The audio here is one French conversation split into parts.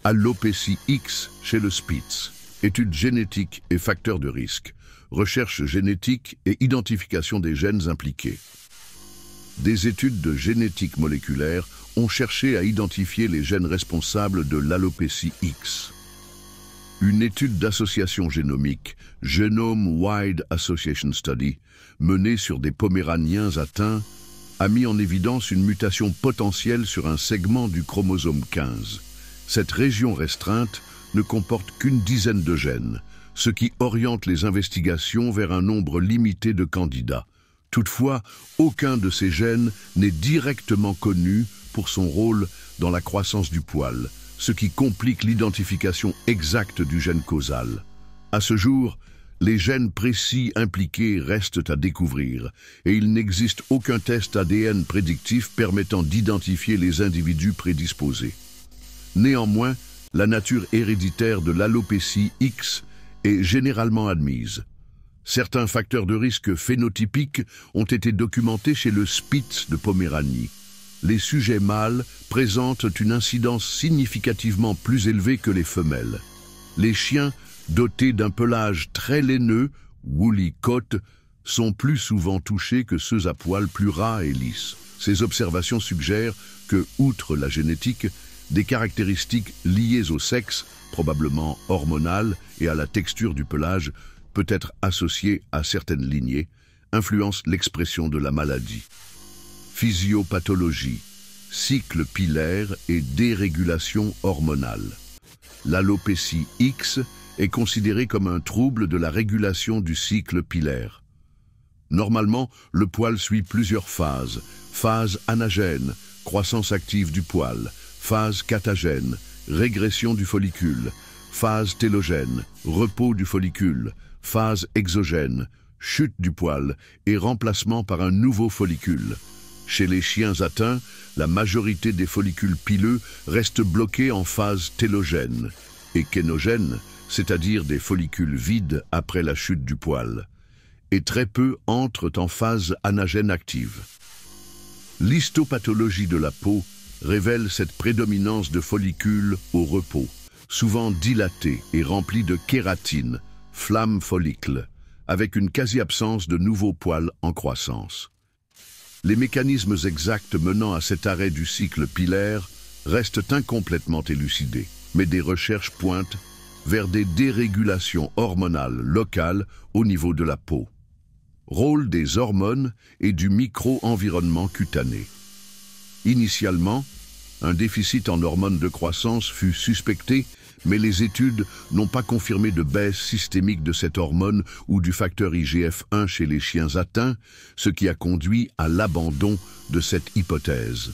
Alopécie X chez le Spitz. Études génétiques et facteurs de risque. Recherche génétique et identification des gènes impliqués. Des études de génétique moléculaire ont cherché à identifier les gènes responsables de l'alopécie X. Une étude d'association génomique, Genome Wide Association Study, menée sur des Poméraniens atteints, a mis en évidence une mutation potentielle sur un segment du chromosome 15. Cette région restreinte ne comporte qu'une dizaine de gènes, ce qui oriente les investigations vers un nombre limité de candidats. Toutefois, aucun de ces gènes n'est directement connu pour son rôle dans la croissance du poil, ce qui complique l'identification exacte du gène causal. À ce jour, les gènes précis impliqués restent à découvrir et il n'existe aucun test ADN prédictif permettant d'identifier les individus prédisposés. Néanmoins, la nature héréditaire de l'alopécie X est généralement admise. Certains facteurs de risque phénotypiques ont été documentés chez le Spitz de Poméranie. Les sujets mâles présentent une incidence significativement plus élevée que les femelles. Les chiens dotés d'un pelage très laineux, woolly coat, sont plus souvent touchés que ceux à poils plus ras et lisses. Ces observations suggèrent que, outre la génétique, des caractéristiques liées au sexe, probablement hormonales, et à la texture du pelage, peut être associées à certaines lignées, influencent l'expression de la maladie. Physiopathologie, cycle pilaire et dérégulation hormonale. L'alopécie X est considérée comme un trouble de la régulation du cycle pilaire. Normalement, le poil suit plusieurs phases. Phase anagène, croissance active du poil. Phase catagène, régression du follicule. Phase télogène, repos du follicule. Phase exogène, chute du poil et remplacement par un nouveau follicule. Chez les chiens atteints, la majorité des follicules pileux restent bloqués en phase télogène et kénogène, c'est-à-dire des follicules vides après la chute du poil, et très peu entrent en phase anagène active. L'histopathologie de la peau révèle cette prédominance de follicules au repos, souvent dilatés et remplis de kératine, flamme follicle, avec une quasi-absence de nouveaux poils en croissance. Les mécanismes exacts menant à cet arrêt du cycle pilaire restent incomplètement élucidés, mais des recherches pointent vers des dérégulations hormonales locales au niveau de la peau. Rôle des hormones et du micro-environnement cutané. Initialement, un déficit en hormones de croissance fut suspecté, mais les études n'ont pas confirmé de baisse systémique de cette hormone ou du facteur IGF-1 chez les chiens atteints, ce qui a conduit à l'abandon de cette hypothèse.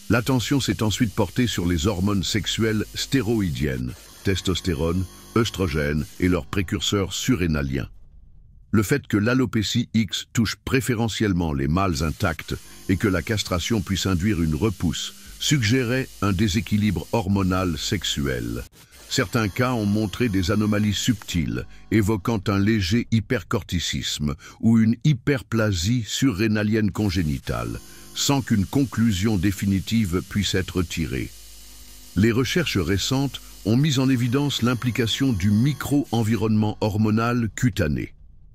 L'attention s'est ensuite portée sur les hormones sexuelles stéroïdiennes, testostérone, œstrogène et leurs précurseurs surrénaliens. Le fait que l'alopécie X touche préférentiellement les mâles intacts et que la castration puisse induire une repousse suggérait un déséquilibre hormonal sexuel. Certains cas ont montré des anomalies subtiles, évoquant un léger hypercorticisme ou une hyperplasie surrénalienne congénitale, sans qu'une conclusion définitive puisse être tirée. Les recherches récentes ont mis en évidence l'implication du micro-environnement hormonal cutané.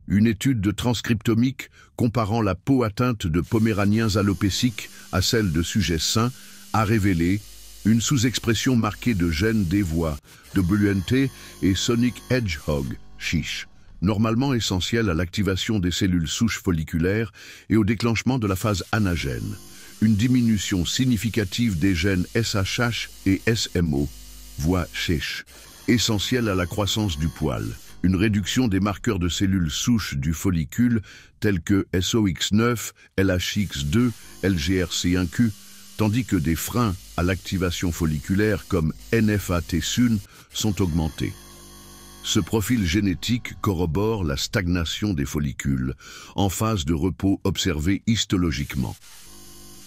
Une étude de transcriptomique comparant la peau atteinte de Poméraniens alopéciques à celle de sujets sains a révélé une sous-expression marquée de gènes des voies, WNT et Sonic Hedgehog, chiche, normalement essentiels à l'activation des cellules souches folliculaires et au déclenchement de la phase anagène. Une diminution significative des gènes SHH et SMO, voie chiche, essentiels à la croissance du poil. Une réduction des marqueurs de cellules souches du follicule tels que SOX9, LHX2, LGRC1Q, tandis que des freins à l'activation folliculaire comme NFA-T-SUN sont augmentés. Ce profil génétique corrobore la stagnation des follicules en phase de repos observée histologiquement.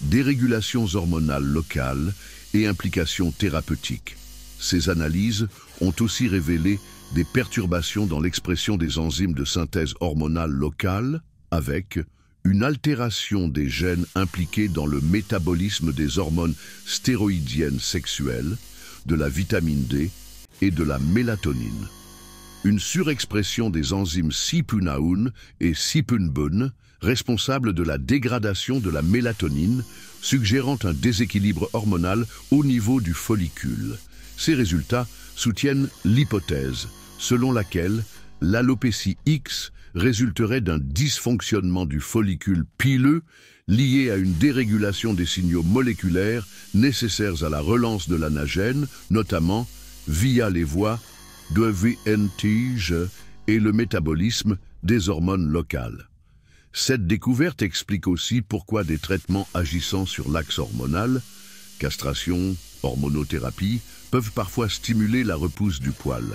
Dérégulations hormonales locales et implications thérapeutiques. Ces analyses ont aussi révélé des perturbations dans l'expression des enzymes de synthèse hormonale locale avec une altération des gènes impliqués dans le métabolisme des hormones stéroïdiennes sexuelles, de la vitamine D et de la mélatonine. Une surexpression des enzymes CYP1A1 et CYP1B1, responsables de la dégradation de la mélatonine, suggérant un déséquilibre hormonal au niveau du follicule. Ces résultats soutiennent l'hypothèse selon laquelle l'alopécie X résulterait d'un dysfonctionnement du follicule pileux lié à une dérégulation des signaux moléculaires nécessaires à la relance de l'anagène, notamment via les voies de VNTG et le métabolisme des hormones locales. Cette découverte explique aussi pourquoi des traitements agissant sur l'axe hormonal, castration, hormonothérapie, peuvent parfois stimuler la repousse du poil.